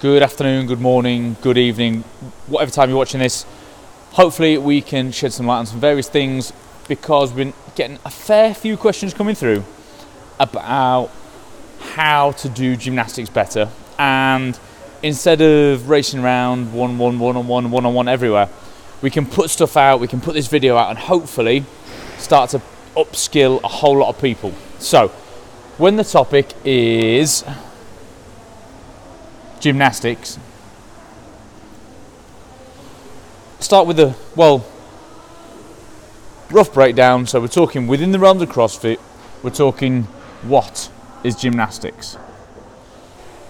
Good afternoon, good morning, good evening, whatever time you're watching this. Hopefully we can shed some light on some various things, because we've been getting a fair few questions coming through about how to do gymnastics better. And instead of racing around one-on-one everywhere, we can put stuff out, we can put this video out and hopefully start to upskill a whole lot of people. So, when the topic is gymnastics, start with the, rough breakdown. So we're talking within the realms of CrossFit, we're talking what is gymnastics.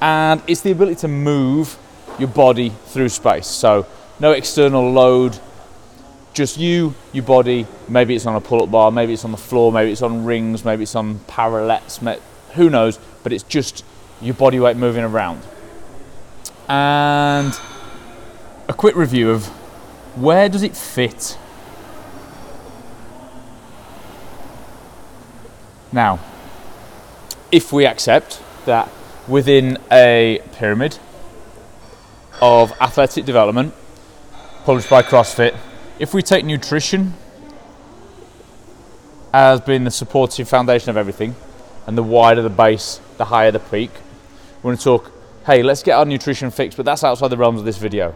And it's the ability to move your body through space. So no external load, just your body. Maybe it's on a pull-up bar, maybe it's on the floor, maybe it's on rings, maybe it's on parallettes, who knows, but it's just your body weight moving around. And a quick review of where does it fit. Now, if we accept that within a pyramid of athletic development published by CrossFit, if we take nutrition as being the supportive foundation of everything, and the wider the base, the higher the peak, we're going to talk, hey, let's get our nutrition fixed, but that's outside the realms of this video.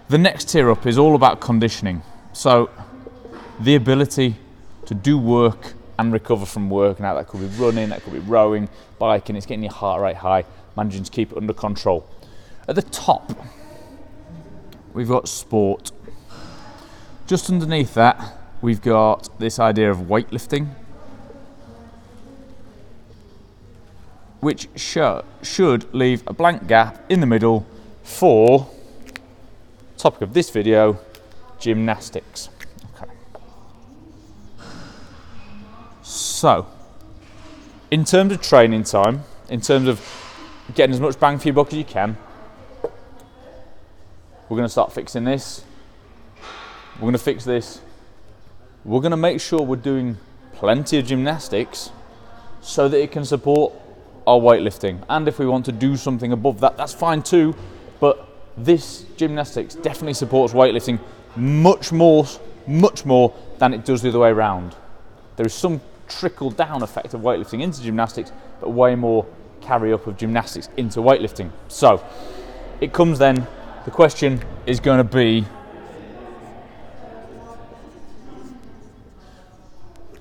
The next tier up is all about conditioning. So the ability to do work and recover from work. Now that could be running, that could be rowing, biking, it's getting your heart rate high, managing to keep it under control. At the top, we've got sport. Just underneath that, we've got this idea of weightlifting, which should leave a blank gap in the middle for topic of this video, gymnastics. Okay. So, in terms of training time, in terms of getting as much bang for your buck as you can, we're going to start fixing this. We're going to fix this. We're going to make sure we're doing plenty of gymnastics so that it can support our weightlifting. And if we want to do something above that, that's fine too. But this gymnastics definitely supports weightlifting much more than it does the other way around. There is some trickle down effect of weightlifting into gymnastics, but way more carry up of gymnastics into weightlifting. So it comes then, the question is going to be,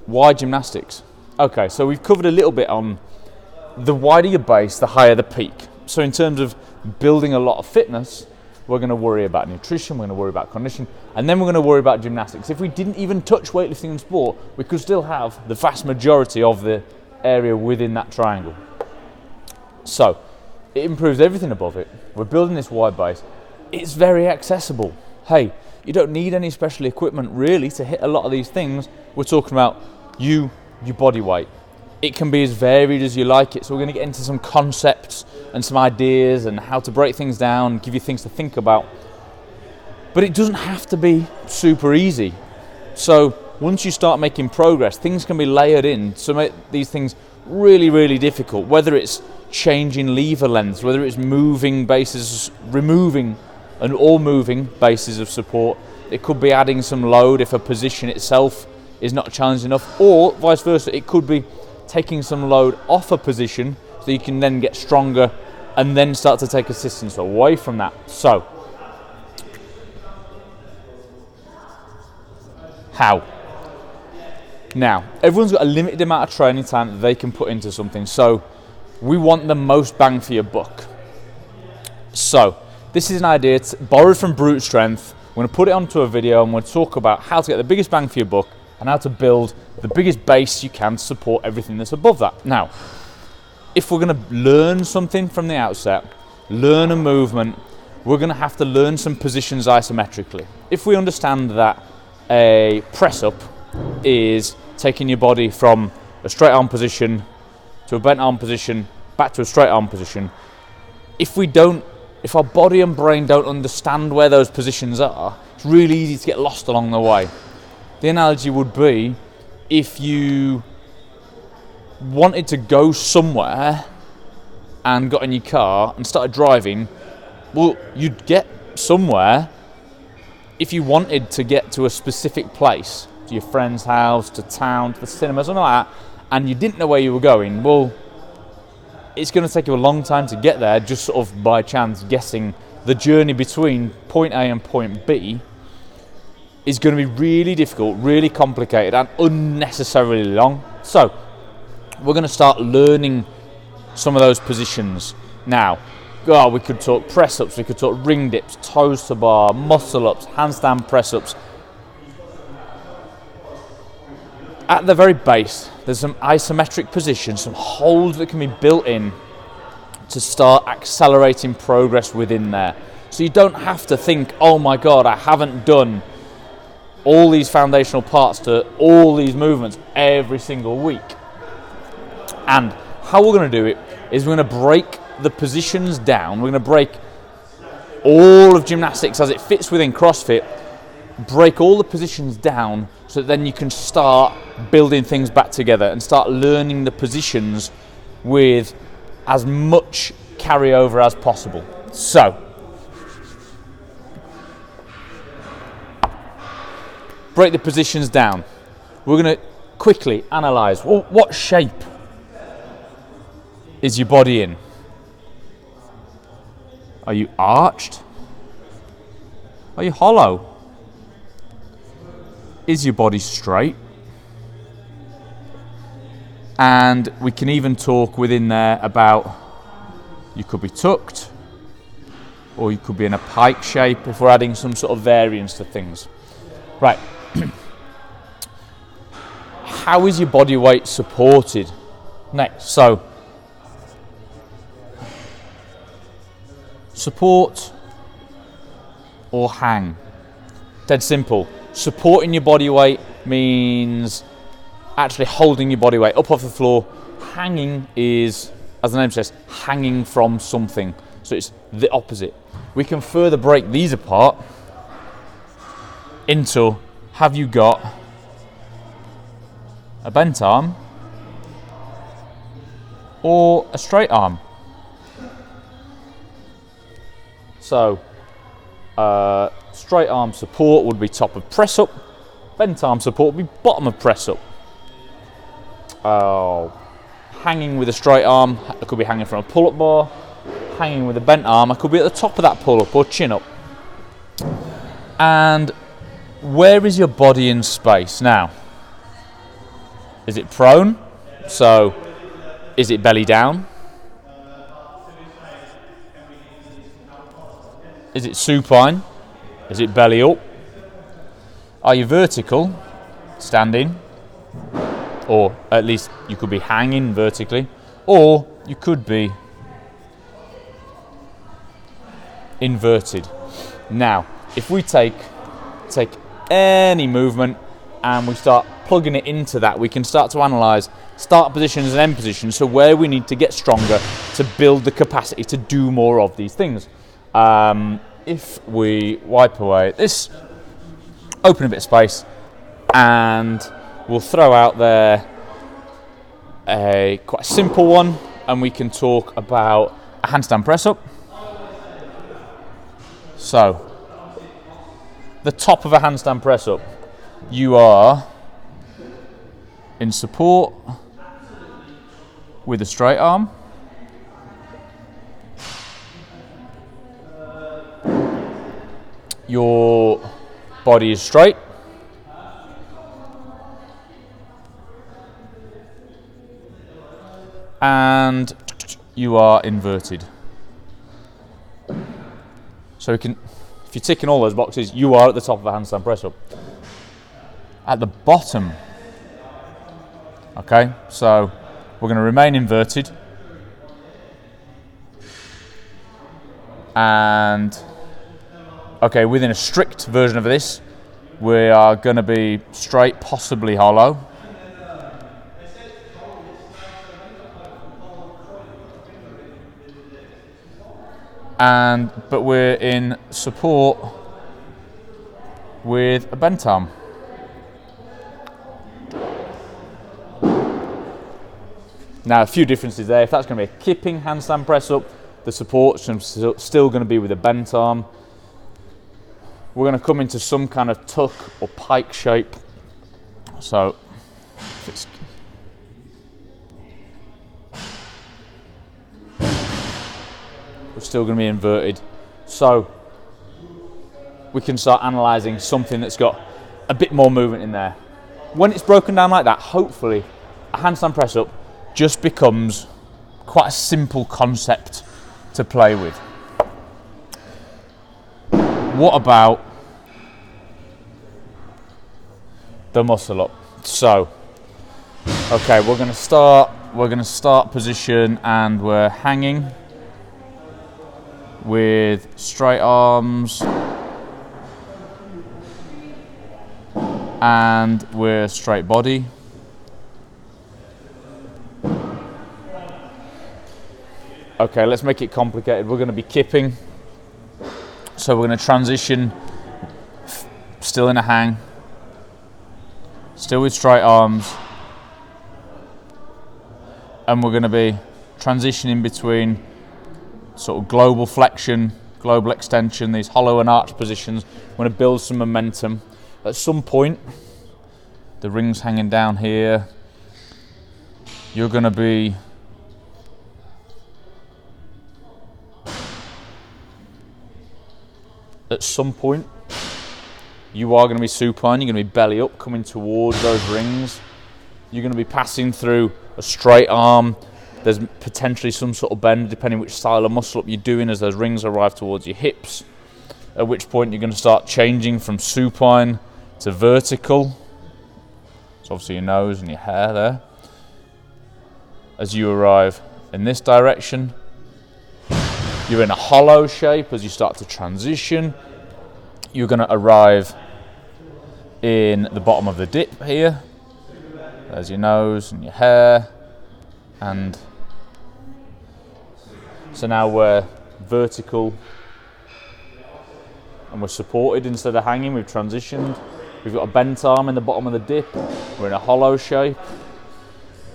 why gymnastics? Okay, so we've covered a little bit on the wider your base, the higher the peak. So in terms of building a lot of fitness, we're going to worry about nutrition, we're going to worry about conditioning, and then we're going to worry about gymnastics. If we didn't even touch weightlifting and sport, we could still have the vast majority of the area within that triangle. So it improves everything above it. We're building this wide base. It's very accessible. Hey, you don't need any special equipment really to hit a lot of these things. We're talking about your body weight. It can be as varied as you like it. So we're going to get into some concepts and some ideas and how to break things down, give you things to think about. But it doesn't have to be super easy. So once you start making progress, things can be layered in to make these things really, really difficult. Whether it's changing lever lengths, whether it's moving bases, removing or moving bases of support. It could be adding some load if a position itself is not challenged enough, or vice versa. It could be taking some load off a position so you can then get stronger and then start to take assistance away from that. So, how? Now, everyone's got a limited amount of training time that they can put into something, so we want the most bang for your buck. So, this is an idea borrowed from brute strength. We're going to put it onto a video and we'll talk about how to get the biggest bang for your buck and how to build the biggest base you can to support everything that's above that. Now, if we're going to learn something from the outset, learn a movement, we're going to have to learn some positions isometrically. If we understand that a press-up is taking your body from a straight arm position to a bent arm position, back to a straight arm position, if our body and brain don't understand where those positions are, it's really easy to get lost along the way. The analogy would be if you wanted to go somewhere and got in your car and started driving, Well, you'd get somewhere if you wanted to get to a specific place, to your friend's house, to town, to the cinema, something like that, and you didn't know where you were going. Well, it's going to take you a long time to get there, just sort of by chance guessing. The journey between point A and point B is going to be really difficult, really complicated, and unnecessarily long. So we're going to start learning some of those positions now. We could talk press-ups, we could talk ring dips, toes to bar, muscle-ups, handstand press-ups. At the very base, there's some isometric positions, some holds that can be built in to start accelerating progress within there. So you don't have to think, oh my God, I haven't done all these foundational parts to all these movements every single week. And how we're going to do it is we're going to break the positions down. We're going to break all of gymnastics as it fits within CrossFit, break all the positions down so that then you can start building things back together and start learning the positions with as much carryover as possible. So, break the positions down. We're going to quickly analyse, well, what shape is your body in? Are you arched? Are you hollow? Is your body straight? And we can even talk within there about, you could be tucked, or you could be in a pike shape if we're adding some sort of variance to things. Right. How is your body weight supported? Next, so support or hang. Dead simple. Supporting your body weight means actually holding your body weight up off the floor. Hanging is, as the name says, hanging from something. So it's the opposite. We can further break these apart into, have you got a bent arm or a straight arm? So straight arm support would be top of press up, bent arm support would be bottom of press up. Hanging with a straight arm, I could be hanging from a pull-up bar. Hanging with a bent arm, I could be at the top of that pull-up or chin up. And where is your body in space now? Is it prone? So is it belly down? Is it supine? Is it belly up? Are you vertical, standing? Or at least you could be hanging vertically. Or you could be inverted. Now, if we take any movement and we start plugging it into that, we can start to analyse start positions and end positions, so where we need to get stronger to build the capacity to do more of these things. If we wipe away this, open a bit of space, and we'll throw out there a quite simple one, and we can talk about a handstand press up. So, the top of a handstand press up, you are in support with a straight arm. Your body is straight. And you are inverted. So we can, if you're ticking all those boxes, you are at the top of a handstand press up. At the bottom, okay, so we're going to remain inverted. And okay, within a strict version of this, we are going to be straight, possibly hollow. But we're in support with a bent arm. Now, a few differences there. If that's going to be a kipping handstand press up, The support's still going to be with a bent arm. We're going to come into some kind of tuck or pike shape. So we're still going to be inverted. So we can start analysing something that's got a bit more movement in there. When it's broken down like that, hopefully a handstand press up just becomes quite a simple concept to play with. What about the muscle up? So, okay, we're going to start position, and we're hanging with straight arms, and we're straight body. Okay, let's make it complicated. We're going to be kipping. So we're going to transition, still in a hang, still with straight arms, and we're going to be transitioning between sort of global flexion, global extension, these hollow and arch positions. We're going to build some momentum. At some point, the ring's hanging down here. You're going to be at some point, you are going to be supine, you're going to be belly up, coming towards those rings. You're going to be passing through a straight arm. There's potentially some sort of bend, depending which style of muscle up you're doing, as those rings arrive towards your hips. At which point you're going to start changing from supine to vertical. So obviously your nose and your hair there. As you arrive in this direction, you're in a hollow shape. As you start to transition, you're going to arrive in the bottom of the dip here. There's your nose and your hair. And so now we're vertical and we're supported instead of hanging. We've transitioned. We've got a bent arm in the bottom of the dip. We're in a hollow shape.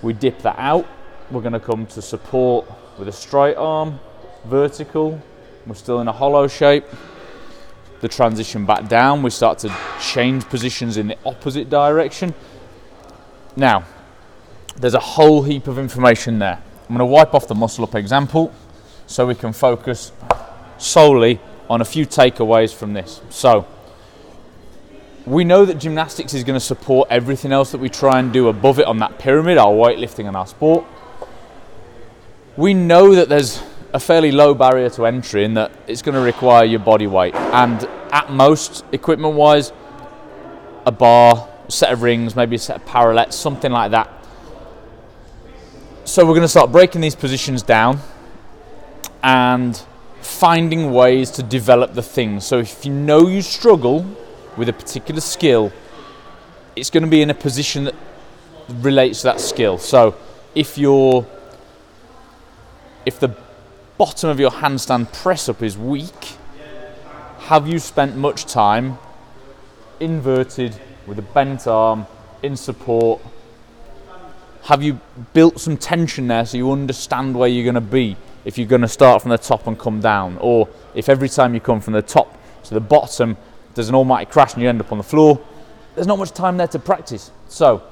We dip that out. We're going to come to support with a straight arm. Vertical, we're still in a hollow shape. The transition back down, we start to change positions in the opposite direction. Now, there's a whole heap of information there. I'm going to wipe off the muscle up example so we can focus solely on a few takeaways from this. So, we know that gymnastics is going to support everything else that we try and do above it on that pyramid, our weightlifting and our sport. We know that there's a fairly low barrier to entry in that it's going to require your body weight, and at most, equipment wise, a bar, a set of rings, maybe a set of parallettes, something like that. So we're going to start breaking these positions down and finding ways to develop the things. So if you know you struggle with a particular skill, it's going to be in a position that relates to that skill. So if the bottom of your handstand press up is weak, have you spent much time inverted with a bent arm in support? Have you built some tension there so you understand where you're going to be if you're going to start from the top and come down? Or if every time you come from the top to the bottom there's an almighty crash and you end up on the floor, there's not much time there to practice. So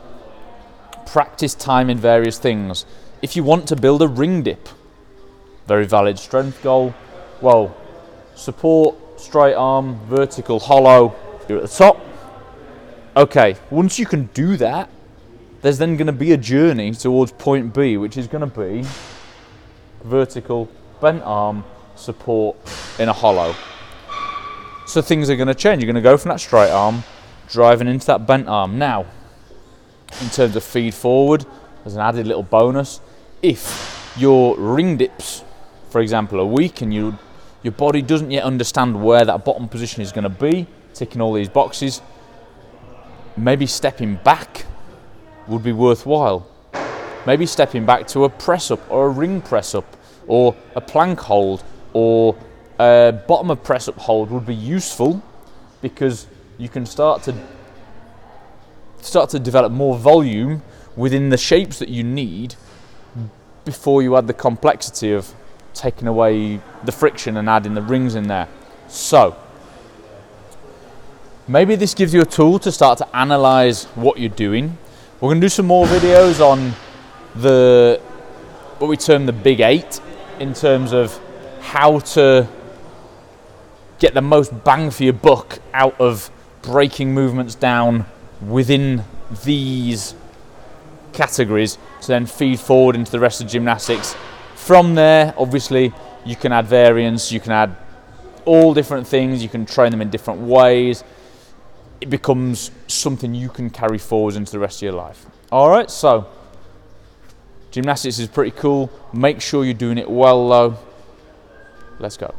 practice time in various things. If you want to build a ring dip, very valid strength goal. Well, support, straight arm, vertical, hollow, you're at the top. Okay, once you can do that, there's then going to be a journey towards point B, which is going to be vertical, bent arm, support in a hollow. So things are going to change. You're going to go from that straight arm, driving into that bent arm. Now, in terms of feed forward, as an added little bonus, if your ring dips, for example, are weak and your body doesn't yet understand where that bottom position is going to be, ticking all these boxes, maybe stepping back would be worthwhile. Maybe stepping back to a press up or a ring press up or a plank hold or a bottom of press up hold would be useful, because you can start to develop more volume within the shapes that you need before you add the complexity of taking away the friction and adding the rings in there. So maybe this gives you a tool to start to analyze what you're doing. We're going to do some more videos on what we term the big 8, in terms of how to get the most bang for your buck out of breaking movements down within these categories to then feed forward into the rest of gymnastics. From there, obviously, you can add variance, you can add all different things, you can train them in different ways. It becomes something you can carry forward into the rest of your life. All right, so gymnastics is pretty cool. Make sure you're doing it well, though. Let's go.